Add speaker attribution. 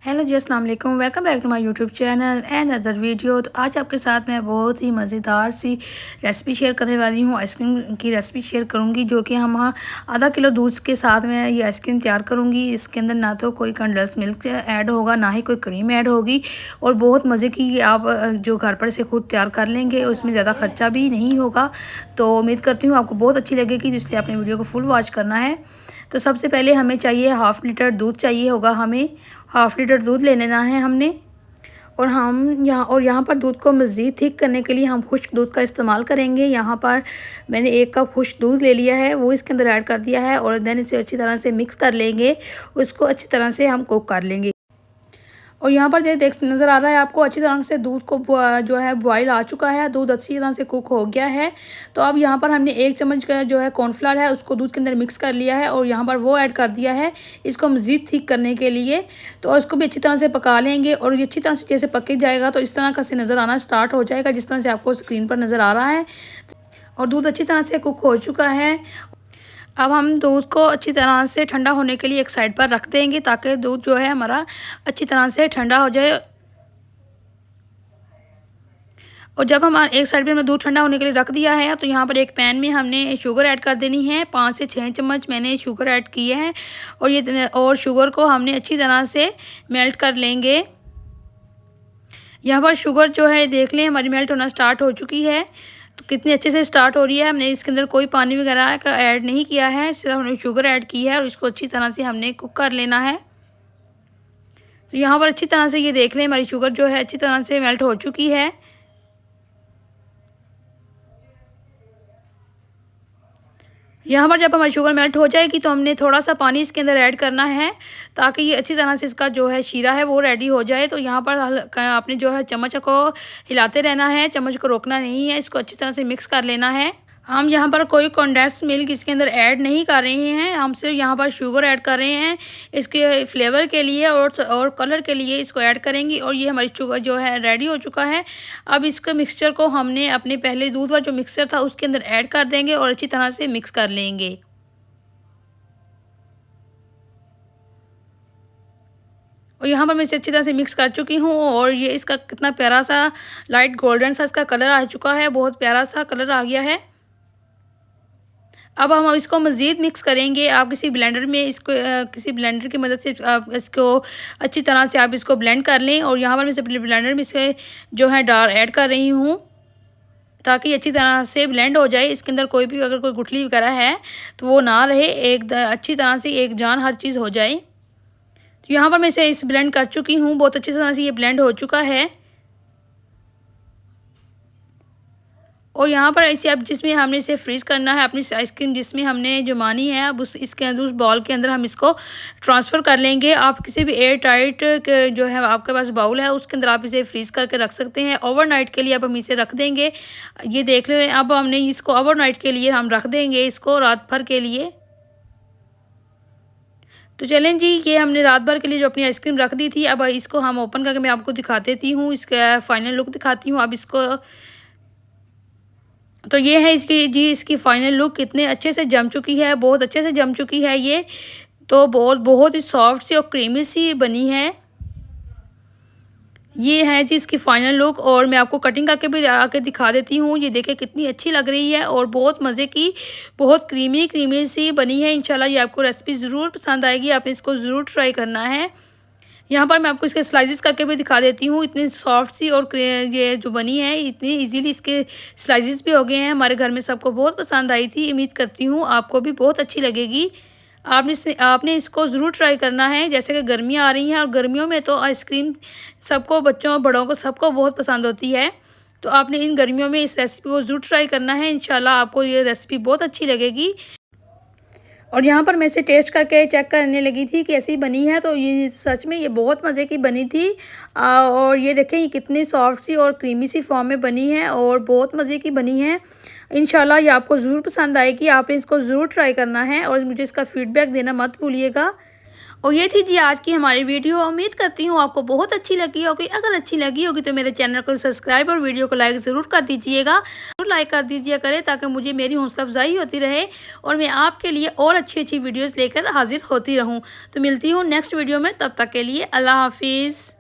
Speaker 1: Hello जी, अस्सलाम वालेकुम। Welcome back to my YouTube channel and other video. तो आज आपके साथ मैं बहुत ही मज़ेदार सी रेसिपी शेयर करने वाली हूँ। आइसक्रीम की रेसिपी शेयर करूँगी जो कि हम आधा किलो दूध के साथ में ये आइसक्रीम तैयार करूँगी। इसके अंदर ना तो कोई कंडेंस मिल्क ऐड होगा, ना ही कोई क्रीम ऐड होगी और बहुत मज़े की आप जो घर पर से खुद तैयार कर लेंगे, उसमें ज़्यादा ख़र्चा भी नहीं होगा। तो उम्मीद करती हूँ आपको बहुत अच्छी लगेगी, इसलिए अपने वीडियो को फुल वॉच करना है। तो सबसे पहले हमें चाहिए हाफ़ लीटर दूध चाहिए होगा। हमें हाफ़ लीटर दूध ले लेना है हमने। और यहाँ पर दूध को मज़ीद थिक करने के लिए हम खुश्क दूध का इस्तेमाल करेंगे। यहाँ पर मैंने 1 कप खुश्क दूध ले लिया है, वो इसके अंदर ऐड कर दिया है और देन इसे अच्छी तरह से मिक्स कर लेंगे। उसको अच्छी तरह से हम कुक कर लेंगे। और यहाँ पर देख नज़र आ रहा है आपको, अच्छी तरह से दूध को जो है बॉयल आ चुका है, दूध अच्छी तरह से कुक हो गया है। तो अब यहाँ पर हमने 1 चम्मच का जो है कॉर्नफ्लावर है उसको दूध के अंदर मिक्स कर लिया है और यहाँ पर वो ऐड कर दिया है इसको मज़ीद थिक करने के लिए। तो इसको भी अच्छी तरह से पका लेंगे और ये अच्छी तरह से जैसे पक जाएगा तो इस तरह का से नज़र आना स्टार्ट हो जाएगा, जिस तरह से आपको स्क्रीन पर नज़र आ रहा है। और दूध अच्छी तरह से कुक हो चुका है। अब हम दूध को अच्छी तरह से ठंडा होने के लिए एक साइड पर रख देंगे ताकि दूध जो है हमारा अच्छी तरह से ठंडा हो जाए। और जब हम एक साइड पे हमने दूध ठंडा होने के लिए रख दिया है तो यहाँ पर एक पैन में हमने शुगर ऐड कर देनी है। 5 से 6 चम्मच मैंने शुगर ऐड किए हैं और शुगर को हमने अच्छी तरह से मेल्ट कर लेंगे। यहाँ पर शुगर जो है देख लें हमारी मेल्ट होना स्टार्ट हो चुकी है। तो कितनी अच्छे से स्टार्ट हो रही है। हमने इसके अंदर कोई पानी वगैरह का ऐड नहीं किया है, सिर्फ हमने शुगर ऐड की है और इसको अच्छी तरह से हमने कुक कर लेना है। तो यहाँ पर अच्छी तरह से ये देख लें हमारी शुगर जो है अच्छी तरह से मेल्ट हो चुकी है। यहाँ पर जब हमारी शुगर मेल्ट हो जाएगी तो हमने थोड़ा सा पानी इसके अंदर ऐड करना है ताकि ये अच्छी तरह से इसका जो है शीरा है वो रेडी हो जाए। तो यहाँ पर आपने जो है चम्मच को हिलाते रहना है, चम्मच को रोकना नहीं है, इसको अच्छी तरह से मिक्स कर लेना है। हम यहाँ पर कोई कंडेंस मिल्क इसके अंदर ऐड नहीं कर रहे हैं, हम सिर्फ यहाँ पर शुगर ऐड कर रहे हैं इसके फ्लेवर के लिए और कलर के लिए इसको ऐड करेंगे। और ये हमारी शुगर जो है रेडी हो चुका है। अब इसके मिक्सचर को हमने अपने पहले दूध वाला जो मिक्सचर था उसके अंदर ऐड कर देंगे और अच्छी तरह से मिक्स कर लेंगे। और यहाँ पर मैं इसे अच्छी तरह से मिक्स कर चुकी हूँ और ये इसका कितना प्यारा सा लाइट गोल्डन सा इसका कलर आ चुका है, बहुत प्यारा सा कलर आ गया है। अब हम इसको मज़ीद मिक्स करेंगे। आप किसी ब्लेंडर में इसको किसी ब्लेंडर की मदद से आप इसको अच्छी तरह से आप इसको ब्लेंड कर लें। और यहाँ पर मैं सिर्फ ब्लेंडर में इसके जो है डार ऐड कर रही हूँ ताकि अच्छी तरह से ब्लेंड हो जाए। इसके अंदर कोई भी अगर कोई गुठली वगैरह है तो वो ना रहे, अच्छी तरह से एक जान हर चीज़ हो जाए। तो यहाँ पर मैं इसे ब्लेंड कर चुकी हूँ, बहुत अच्छी तरह से ये ब्लेंड हो चुका है। और यहाँ पर इसे अब जिसमें हमने इसे फ्रीज़ करना है, अपनी आइसक्रीम जिसमें हमने जमानी है, अब इसके अंदर उस बॉल के अंदर हम इसको ट्रांसफ़र कर लेंगे। आप किसी भी एयर टाइट जो है आपके पास बाउल है उसके अंदर आप इसे फ्रीज़ करके रख सकते हैं। ओवरनाइट के लिए अब हम इसे रख देंगे। ये देख लें, अब हमने इसको ओवरनाइट के लिए हम रख देंगे इसको रात भर के लिए। तो चलें जी, ये हमने रात भर के लिए जो अपनी आइसक्रीम रख दी थी, अब इसको हम ओपन करके मैं आपको दिखा देती हूँ, इसका फाइनल लुक दिखाती हूँ। अब इसको तो ये है इसकी जी, इसकी फाइनल लुक कितने अच्छे से जम चुकी है, बहुत अच्छे से जम चुकी है ये। तो बहुत बहुत ही सॉफ्ट सी और क्रीमी सी बनी है। ये है जी इसकी फाइनल लुक और मैं आपको कटिंग करके भी आके दिखा देती हूँ। ये देखिए कितनी अच्छी लग रही है और बहुत मज़े की, बहुत क्रीमी क्रीमी सी बनी है। इंशाल्लाह ये आपको रेसिपी ज़रूर पसंद आएगी, आपने इसको ज़रूर ट्राई करना है। यहाँ पर मैं आपको इसके स्लाइसेस करके भी दिखा देती हूँ। इतनी सॉफ्ट सी और ये जो बनी है इतनी इजीली इसके स्लाइसेस भी हो गए हैं। हमारे घर में सबको बहुत पसंद आई थी, उम्मीद करती हूँ आपको भी बहुत अच्छी लगेगी। आपने इसको ज़रूर ट्राई करना है। जैसे कि गर्मियाँ आ रही हैं और गर्मियों में तो आइसक्रीम सबको, बच्चों बड़ों को सबको बहुत पसंद होती है। तो आपने इन गर्मियों में इस रेसिपी को ज़रूर ट्राई करना है। इंशाल्लाह आपको ये रेसिपी बहुत अच्छी लगेगी। और यहाँ पर मैं इसे टेस्ट करके चेक करने लगी थी कि ऐसी बनी है, तो ये सच में ये बहुत मज़े की बनी थी। और ये देखें ये कितनी सॉफ्ट सी और क्रीमी सी फॉर्म में बनी है और बहुत मज़े की बनी है। इंशाल्लाह ये आपको ज़रूर पसंद आएगी, आपने इसको ज़रूर ट्राई करना है और मुझे इसका फ़ीडबैक देना मत भूलिएगा। और ये थी जी आज की हमारी वीडियो। उम्मीद करती हूँ आपको बहुत अच्छी लगी होगी। अगर अच्छी लगी होगी तो मेरे चैनल को सब्सक्राइब और वीडियो को लाइक ज़रूर कर दीजिएगा। ज़रूर लाइक कर दीजिए करें ताकि मुझे मेरी हौसला अफजाई होती रहे और मैं आपके लिए और अच्छी अच्छी वीडियोज़ लेकर हाजिर होती रहूँ। तो मिलती हूँ नेक्स्ट वीडियो में, तब तक के लिए अल्लाह हाफिज़।